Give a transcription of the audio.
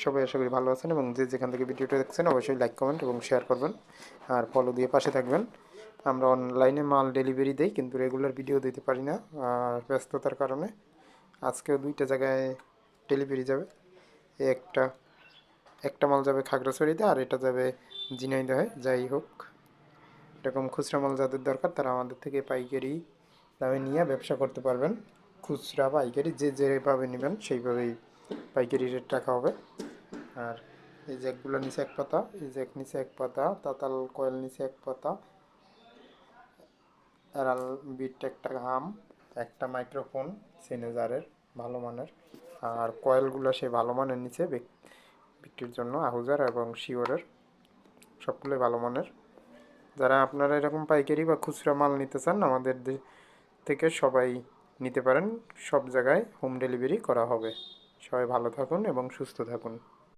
সবাই আশা করি ভালো আছেন এবং যে যেখান থেকে ভিডিওটা দেখছেন অবশ্যই লাইক কমেন্ট এবং শেয়ার করবেন আর ফলো দিয়ে পাশে থাকবেন। আমরা অনলাইনে মাল ডেলিভারি দেই, কিন্তু রেগুলার ভিডিও দিতে পারি না ব্যস্ততার কারণে। আজকেও দুইটা জায়গায় ডেলিভারি যাবে। একটা একটা মাল যাবে খাগড়াছড়িতে আর এটা যাবে ঝিনাইদহে। যাই হোক, এরকম খুচরা মাল যাদের দরকার তারা আমাদের থেকে পাইকারি দামে নিয়ে ব্যবসা করতে পারবেন। খুচরা পাইকারি যে যেভাবে নেবেন সেইভাবেই পাইকারি রেট রাখা হবে। আর এই জ্যাকগুলো নিচে এক পাতা, এই জ্যাক নিচে এক পাতা, তাতাল কয়েল নিচে এক পাতা, এরাল বিট একটা হাম, একটা মাইক্রোফোন সেনেজারের ভালো মানের। আর কয়েলগুলো সে ভালো মানের নিচে বিক্রির জন্য আহুজার এবং শিওরের সবগুলোই ভালো মানের। যারা আপনারা এরকম পাইকারি বা খুচরা মাল নিতে চান আমাদের থেকে সবাই নিতে পারেন। সব জায়গায় হোম ডেলিভারি করা হবে। সবাই ভালো থাকুন এবং সুস্থ থাকুন।